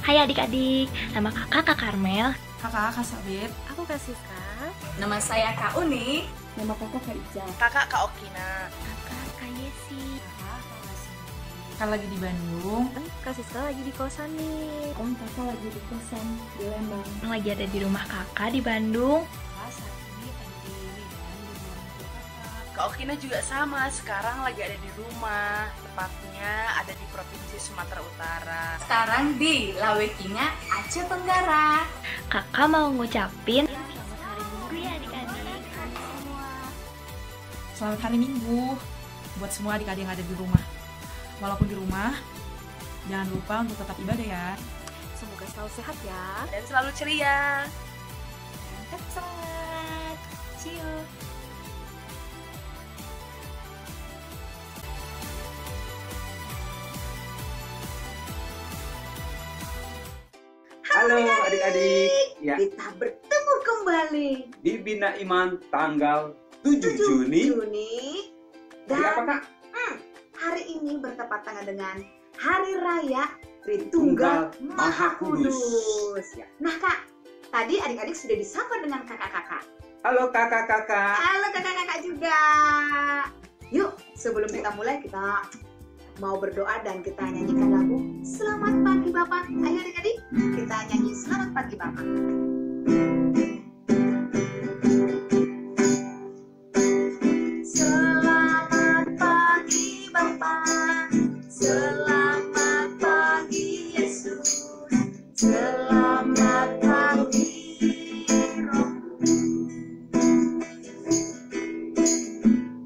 Hai adik-adik, nama kakak Kak Karmel. Kakak Kak Sabit. Aku Kak Siska. Nama saya Kak Uni. Nama kakak Kak Ica. Kakak Kak Okina. Kakak Kak Yesi. Kan lagi di Bandung. Kak Siska lagi di kosan nih. Kakak lagi di kosan di Lembang. Lagi ada di rumah kakak di Bandung. Kak Okina juga sama, sekarang lagi ada di rumah. Tepatnya ada di Provinsi Sumatera Utara. Sekarang di Lawekinga, Aceh Tenggara. Kakak mau ngucapin selamat hari Minggu ya adik-adik. Selamat hari Minggu buat semua adik-adik yang ada di rumah. Walaupun di rumah, jangan lupa untuk tetap ibadah ya. Semoga selalu sehat ya. Dan selalu ceria. Tetap semangat. See you. Halo adik-adik, ya, Kita bertemu kembali di Bina Iman tanggal 7 Juni. Hari apa, Dan Kak? hari ini bertepatan dengan Hari Raya Tritunggal Maha Kudus. Ya. Nah Kak, tadi adik-adik sudah disapa dengan kakak-kakak. Halo kakak-kakak. Halo kakak-kakak juga. Yuk, sebelum kita mulai kita mau berdoa dan kita nyanyikan lagu Selamat Pagi Bapak. Ayo adik-adik, kita nyanyi Selamat Pagi Bapak. Selamat pagi Bapak, selamat pagi Yesus, selamat pagi Roh.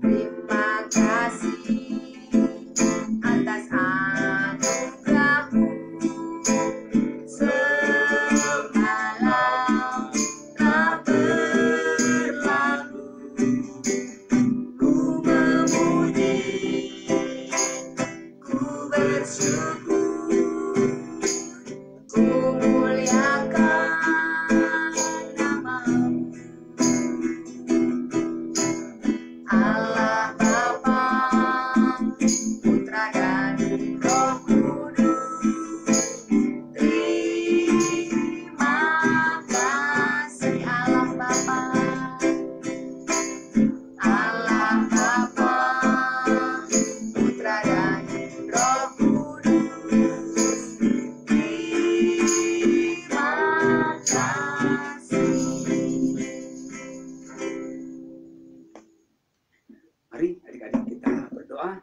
Terima kasih atas anugerah-Mu. Semalam telah berlalu, ku memuji, ku bersyukur, ku muliakan nama-Mu. Allah Bapa, Putra dan Roh Kudus. Terima kasih Allah Bapa, Allah Bapa, Putra dan Roh Kudus. Terima kasih. Mari adik-adik kita berdoa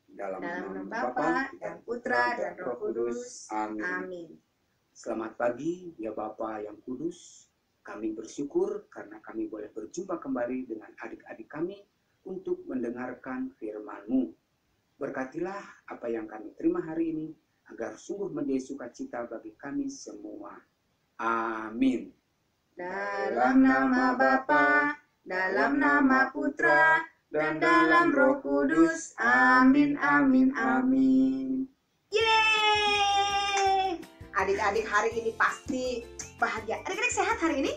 dalam Dalam nama nama Bapa dan Putra dan Roh Kudus. Amin. Amin. Selamat pagi ya Bapa yang kudus. Kami bersyukur karena kami boleh berjumpa kembali dengan adik-adik kami untuk mendengarkan firman-Mu. Berkatilah apa yang kami terima hari ini agar sungguh menjadi sukacita bagi kami semua. Amin. Dalam nama Bapa, dalam nama Putra, dan dalam Roh Kudus. Amin, amin, amin. Yeay! Adik-adik hari ini pasti bahagia. Adik-adik sehat hari ini?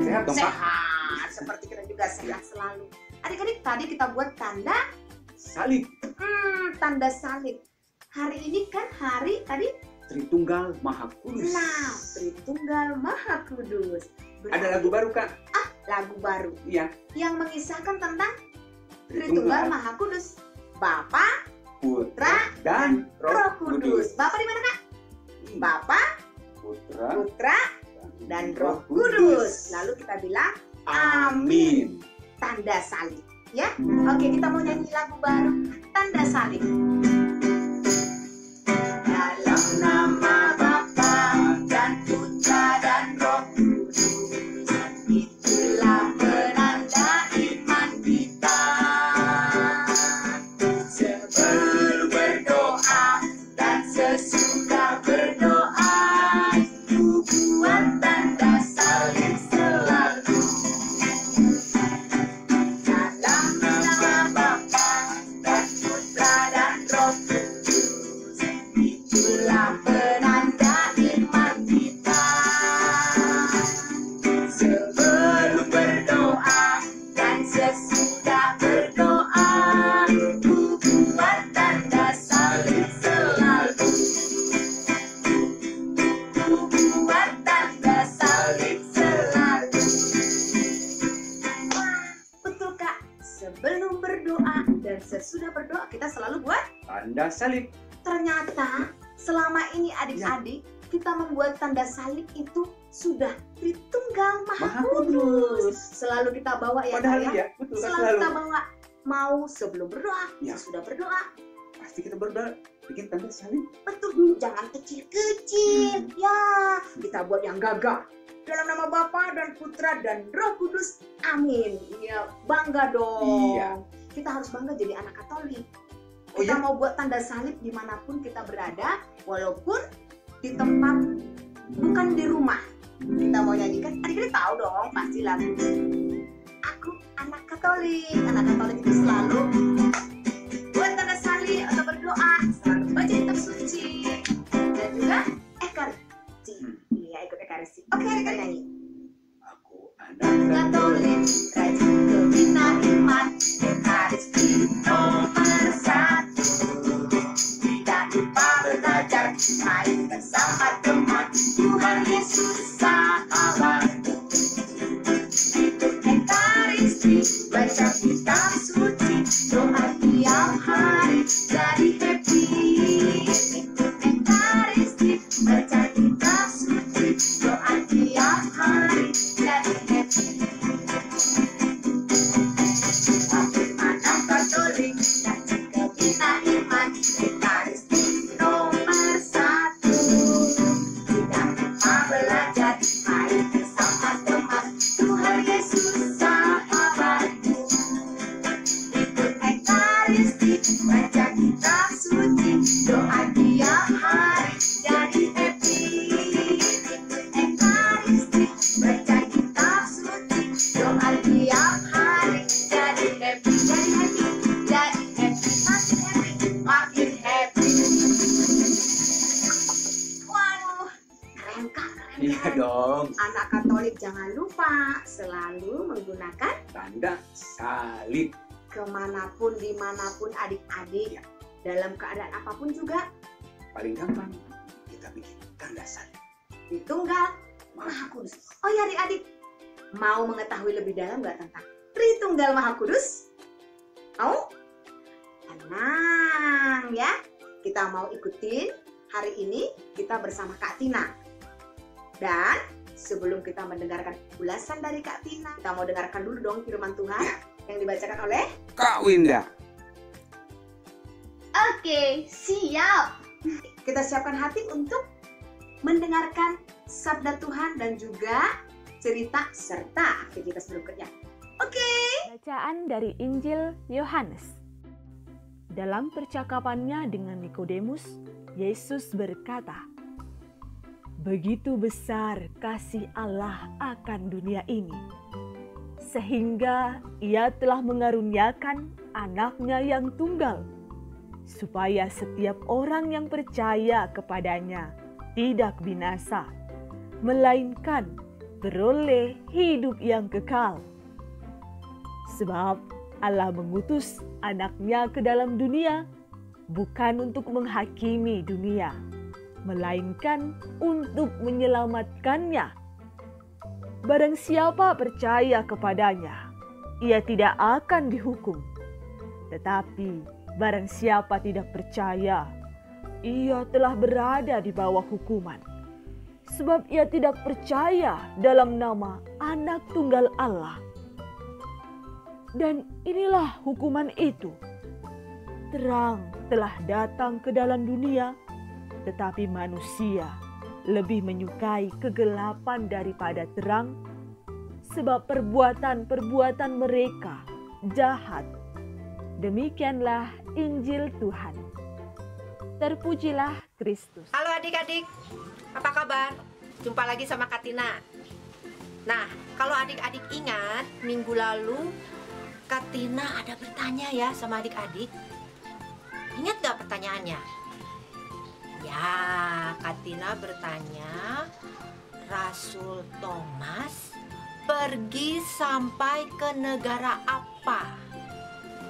Sehat dong, Kak? Sehat. Seperti kita juga sehat selalu. Adik-adik tadi kita buat tanda, Salib tanda salib. Hari ini kan hari tadi, Tritunggal Maha Kudus. nah, Tritunggal Maha Kudus. Ada lagu baru, Kak? Lagu baru Iya. yang mengisahkan tentang Tritunggal Maha Kudus. Bapa, Putra dan Roh Kudus. Bapa di mana Kak? Bapa, Putra Putra, dan Roh Kudus. Lalu kita bilang Amin. tanda salib. Ya, oke kita mau nyanyi lagu baru tanda salib. Dalam nama Bapa dan Putra dan Roh Kudus, itulah penanda iman kita. Sebelum berdoa dan sesudah berdoa, ku buat tanda salib selalu. Dalam nama Bapa dan Putra dan Roh Kudus, itulah tanda salib. Ternyata selama ini adik-adik kita membuat tanda salib itu sudah Tritunggal Maha Kudus. Selalu kita bawa ya, Padahal Kak, ya, betul selalu kita bawa. Mau sebelum berdoa, Ya. sesudah berdoa, Pasti kita berdoa bikin tanda salib. betul dulu, jangan kecil-kecil. Ya, kita buat yang gagah. Dalam nama Bapa dan Putra dan Roh Kudus. Amin. Ya, bangga dong. Iya. Kita harus bangga jadi anak Katolik. Oh, Kita iya? mau buat tanda salib dimanapun kita berada, walaupun di tempat bukan di rumah. Kita mau nyanyikan, adik-adik tahu dong pasti lagu Aku Anak Katolik. Anak Katolik itu selalu buat tanda salib atau berdoa, selalu baca kitab suci dan juga ekaristi. Iya, ikut ekaristi. Oke, adik-adik nyanyi. Aku anak Katolik, rajin kebina iman, ekaristi nomor 1. Tidak lupa belajar, mari bersama teman, Tuhan Yesus sahabatku. Ikut ekaristi, baca kitab suci, doa tiap hari, jadi happy. Ikut ekaristi, baca kitab suci, doa tiap hari, jadi happy. Aku anak Katolik, rajin kebina iman, ekaristi nomor 1. Tidak lupa belajar, mari bersama teman, Tuhan Yesus sahabatku. Ikut ekaristi, baca kitab suci, doa tiap hari, jadi happy. Ikut ekaristi, baca kitab suci, doa tiap hari, jadi happy, jadi happy, jadi happy, makin happy. Waduh, keren Kak, keren. Iya dong, Anak Katolik jangan lupa selalu menggunakan tanda salib. kemanapun dimanapun adik-adik, dalam keadaan apapun juga Paling gampang kita bikin tanda salib. Tritunggal Maha Kudus. Oh ya adik-adik, mau mengetahui lebih dalam nggak tentang Tritunggal Maha Kudus? Mau? Tenang ya, kita mau ikutin hari ini kita bersama Kak Tina. Dan sebelum kita mendengarkan ulasan dari Kak Tina, kita mau dengarkan dulu dong firman Tuhan yang dibacakan oleh Kak Winda. Oke, siap. kita siapkan hati untuk mendengarkan sabda Tuhan dan juga cerita serta aktivitas berikutnya. Bacaan dari Injil Yohanes. Dalam percakapannya dengan Nikodemus, Yesus berkata, "Begitu besar kasih Allah akan dunia ini, sehingga Ia telah mengaruniakan anaknya yang tunggal, supaya setiap orang yang percaya kepadanya tidak binasa, melainkan beroleh hidup yang kekal. Sebab Allah mengutus anaknya ke dalam dunia, bukan untuk menghakimi dunia, melainkan untuk menyelamatkannya. Barang siapa percaya kepadanya, ia tidak akan dihukum. Tetapi barang siapa tidak percaya, ia telah berada di bawah hukuman. Sebab ia tidak percaya dalam nama Anak Tunggal Allah. Dan inilah hukuman itu. Terang telah datang ke dalam dunia, tetapi manusia lebih menyukai kegelapan daripada terang, sebab perbuatan-perbuatan mereka jahat. Demikianlah Injil Tuhan. Terpujilah Kristus." Halo adik-adik, apa kabar? Jumpa lagi sama Kak Tina. Nah, kalau adik-adik ingat, minggu lalu Kak Tina ada bertanya ya sama adik-adik. Ingat gak pertanyaannya? Ya, Kak Tina bertanya, Rasul Thomas pergi sampai ke negara apa?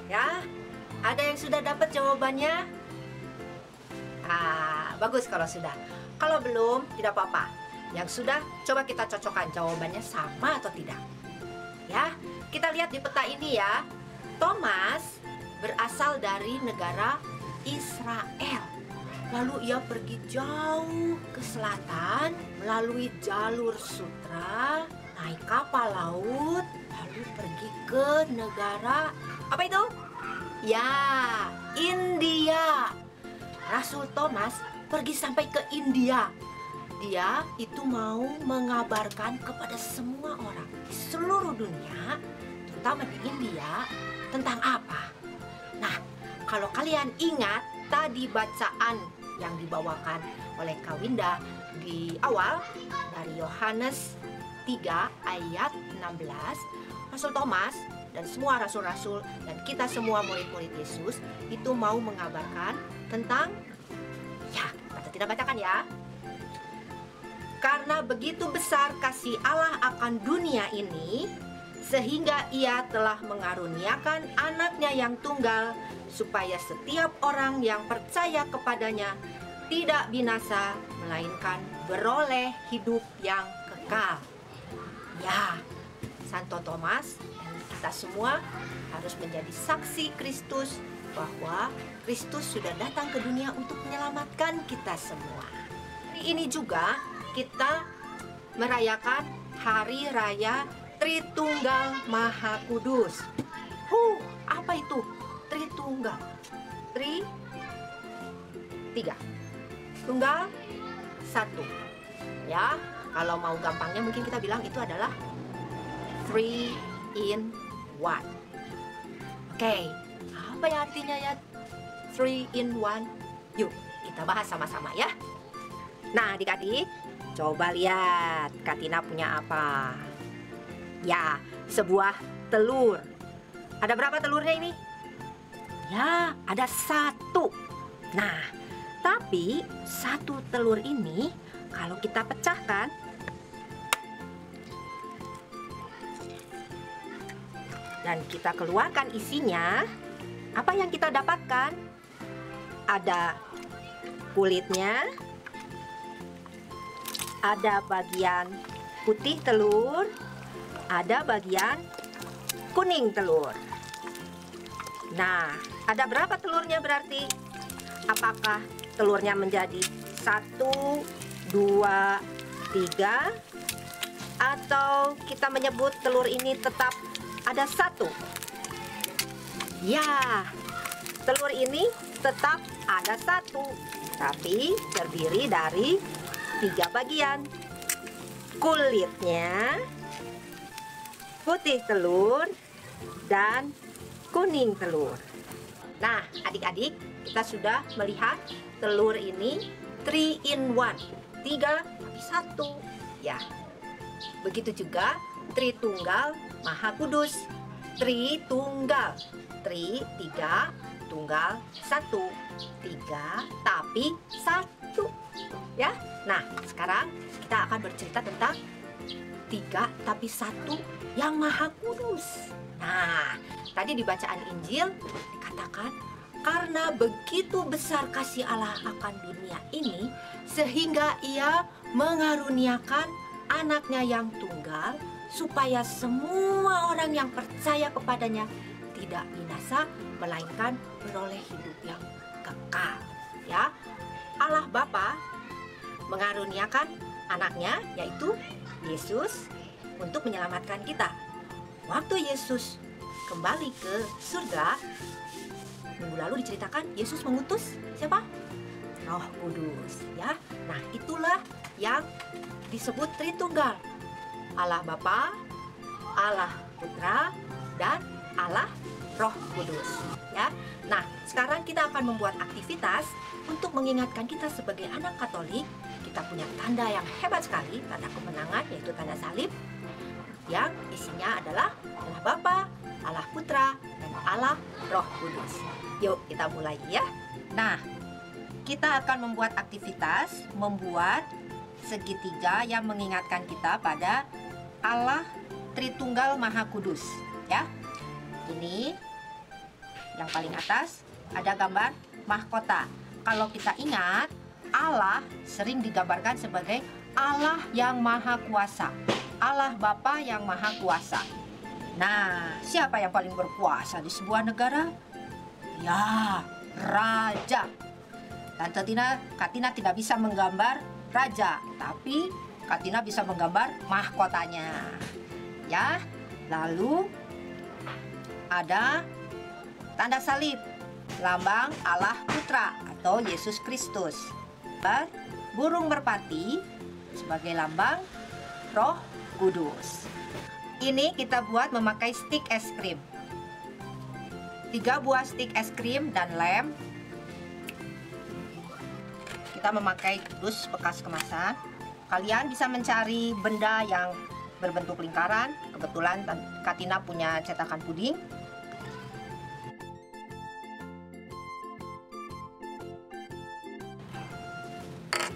Ya, ada yang sudah dapat jawabannya? Bagus kalau sudah. Kalau belum, tidak apa-apa. Yang sudah, coba kita cocokkan jawabannya sama atau tidak. Ya, kita lihat di peta ini ya. Thomas berasal dari negara Israel. Lalu ia pergi jauh ke selatan melalui jalur sutra, naik kapal laut, lalu pergi ke negara apa itu? Ya, India. Rasul Thomas pergi sampai ke India. Dia itu mau mengabarkan kepada semua orang di seluruh dunia, terutama di India, tentang apa? Nah, kalau kalian ingat tadi bacaan yang dibawakan oleh Kak Winda di awal dari Yohanes 3 ayat 16, Rasul Thomas dan semua rasul-rasul dan kita semua murid-murid Yesus itu mau mengabarkan tentang, ya, kita bacakan ya. Karena begitu besar kasih Allah akan dunia ini, sehingga ia telah mengaruniakan anaknya yang tunggal, supaya setiap orang yang percaya kepadanya tidak binasa, melainkan beroleh hidup yang kekal. Ya, Santo Thomas dan kita semua harus menjadi saksi Kristus bahwa Kristus sudah datang ke dunia untuk menyelamatkan kita semua. Hari ini juga kita merayakan Hari Raya Tritunggal Maha Kudus. Apa itu Tritunggal? Tiga. Tunggal, satu. Ya, kalau mau gampangnya mungkin kita bilang itu adalah 3 in 1. Oke, apa ya artinya ya 3 in 1? Yuk, kita bahas sama-sama ya. Nah, adik-adik, coba lihat Kak Tina punya apa? Ya, sebuah telur. Ada berapa telurnya ini? Ya, ada 1. Nah, tapi 1 telur ini kalau kita pecahkan, dan kita keluarkan isinya, apa yang kita dapatkan? Ada kulitnya, ada bagian putih telur, ada bagian kuning telur. Nah, ada berapa telurnya berarti? Apakah telurnya menjadi 1, 2, 3? Atau kita menyebut telur ini tetap ada 1? Ya, telur ini tetap ada 1, tapi terdiri dari 3 bagian. Kulitnya, putih telur, dan kuning telur. Nah, adik-adik, kita sudah melihat telur ini 3 in 1, 3 tapi 1. Ya, begitu juga Tritunggal Maha Kudus. Tritunggal, 3, tunggal 1, 3 tapi 1. Ya, nah sekarang kita akan bercerita tentang 3 tapi 1 yang Maha Kudus. Nah, tadi di bacaan Injil dikatakan karena begitu besar kasih Allah akan dunia ini, sehingga ia mengaruniakan anaknya yang tunggal, supaya semua orang yang percaya kepadanya tidak binasa, melainkan beroleh hidup yang kekal. Ya, Allah Bapa mengaruniakan anaknya, yaitu Yesus, untuk menyelamatkan kita. Waktu Yesus kembali ke surga, minggu lalu diceritakan Yesus mengutus siapa? Roh Kudus, ya. Nah, itulah yang disebut Tritunggal. Allah Bapa, Allah Putra, dan Allah Roh Kudus, ya. Nah, sekarang kita akan membuat aktivitas untuk mengingatkan kita sebagai anak Katolik. Kita punya tanda yang hebat sekali, tanda kemenangan, yaitu tanda salib, yang isinya adalah Allah Bapa, Allah Putra, dan Allah Roh Kudus. Yuk kita mulai ya. Nah, kita akan membuat aktivitas membuat segitiga yang mengingatkan kita pada Allah Tritunggal Maha Kudus, ya. Ini yang paling atas ada gambar mahkota. Kalau kita ingat, Allah sering digambarkan sebagai Allah yang Maha Kuasa, Allah Bapa yang Maha Kuasa. Nah, siapa yang paling berkuasa di sebuah negara? Ya, raja. Tante Kak Tina tidak bisa menggambar raja, tapi Kak Tina bisa menggambar mahkotanya. Ya, lalu ada tanda salib, lambang Allah Putra atau Yesus Kristus. Burung merpati sebagai lambang Roh Kudus. Ini kita buat memakai stik es krim. 3 buah stik es krim dan lem. Kita memakai dus bekas kemasan. Kalian bisa mencari benda yang berbentuk lingkaran. Kebetulan Kak Tina punya cetakan puding.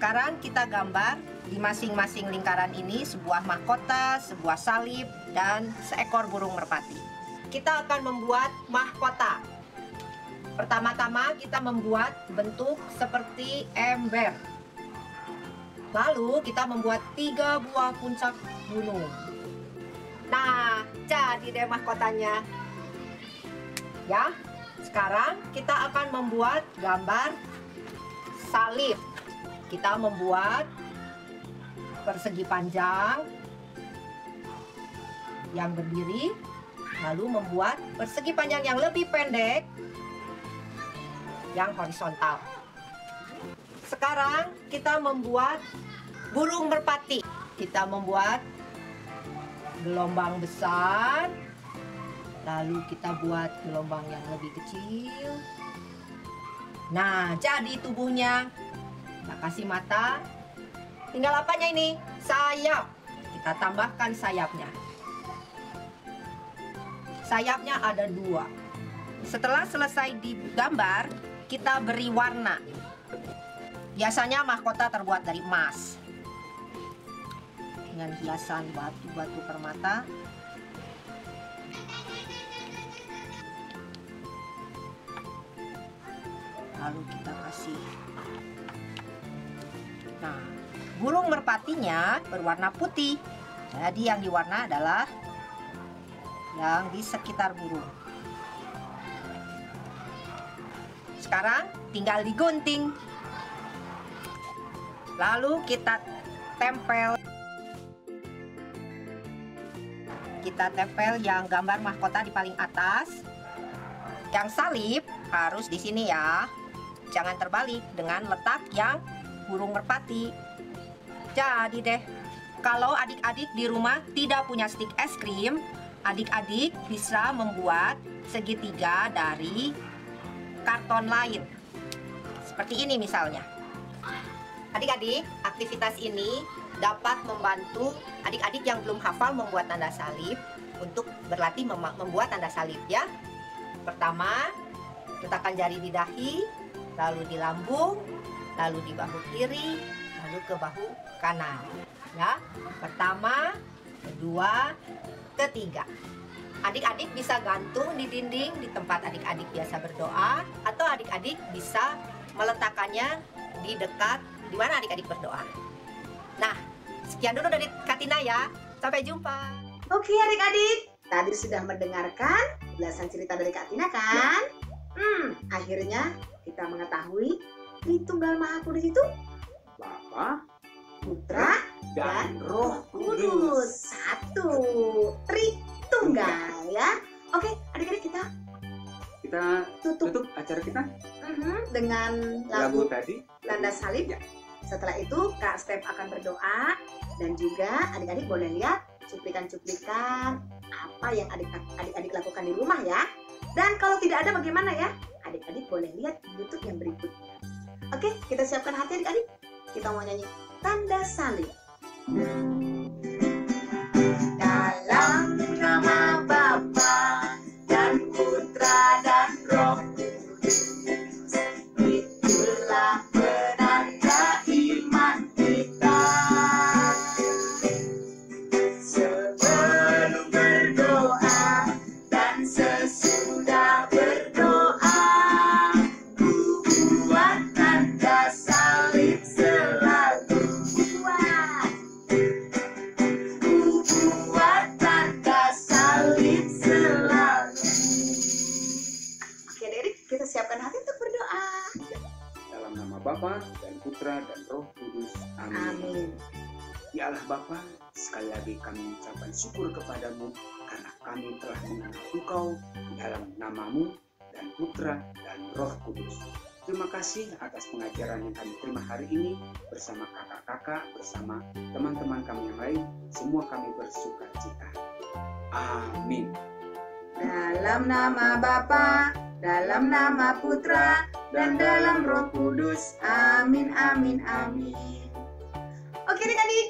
Sekarang kita gambar di masing-masing lingkaran ini sebuah mahkota, sebuah salib, dan seekor burung merpati. Kita akan membuat mahkota. Pertama-tama kita membuat bentuk seperti ember. Lalu kita membuat 3 buah puncak gunung. Nah, jadi deh mahkotanya. Ya, sekarang kita akan membuat gambar salib. Kita membuat persegi panjang yang berdiri, lalu membuat persegi panjang yang lebih pendek yang horizontal. Sekarang kita membuat burung merpati. Kita membuat gelombang besar, lalu kita buat gelombang yang lebih kecil. Nah, jadi tubuhnya. Kita kasih mata. Tinggal apanya ini? Sayap. Kita tambahkan sayapnya. Sayapnya ada 2. Setelah selesai digambar, kita beri warna. Biasanya mahkota terbuat dari emas. Dengan hiasan batu-batu permata. Lalu kita kasih. Nah, burung merpatinya berwarna putih. Jadi yang diwarna adalah yang di sekitar burung. Sekarang tinggal digunting. Lalu kita tempel. Kita tempel yang gambar mahkota di paling atas. Yang salib harus di sini ya. Jangan terbalik dengan letak yang burung merpati. Jadi deh, kalau adik-adik di rumah tidak punya stik es krim, adik-adik bisa membuat segitiga dari karton lain. Seperti ini misalnya. Adik-adik, aktivitas ini dapat membantu adik-adik yang belum hafal membuat tanda salib untuk berlatih membuat tanda salib ya. Pertama, letakkan jari di dahi, lalu di lambung, lalu di bahu kiri, lalu ke bahu kanan. Ya, pertama, kedua, ketiga. Adik-adik bisa gantung di dinding di tempat adik-adik biasa berdoa, atau adik-adik bisa meletakkannya di dekat di mana adik-adik berdoa. Nah, sekian dulu dari Kak Tina ya. Sampai jumpa. Oke adik-adik, tadi sudah mendengarkan ulasan cerita dari Kak Tina kan? Akhirnya kita mengetahui Tritunggal Maha Kudus itu Bapa, Putra, dan Roh Kudus. Satu, Tritunggal ya. Oke, adik-adik kita tutup acara kita dengan lagu lagu tadi. tanda salib. Ya. Setelah itu Kak Step akan berdoa dan juga adik-adik boleh lihat cuplikan-cuplikan apa yang adik-adik lakukan di rumah ya. Dan kalau tidak ada bagaimana ya? Adik-adik boleh lihat di YouTube yang berikutnya. Oke, kita siapkan hati adik-adik. Kita mau nyanyi tanda salib. Dalam nama Bapa dan Putra dan Roh Kudus, itulah penanda iman kita. Sebelum berdoa dan sesudah berdoa, ku buat tanda salib selalu. Buat Ya Allah Bapa, sekali lagi kami mengucapkan syukur kepadamu karena kami telah mengenal Engkau dalam namamu dan Putra dan Roh Kudus. Terima kasih atas pengajaran yang kami terima hari ini bersama kakak-kakak, bersama teman-teman kami yang lain. Semua kami bersuka cita. Amin. Dalam nama Bapa, dalam nama Putra, dan dalam Roh Kudus. Amin, amin, amin. Oke adik-adik,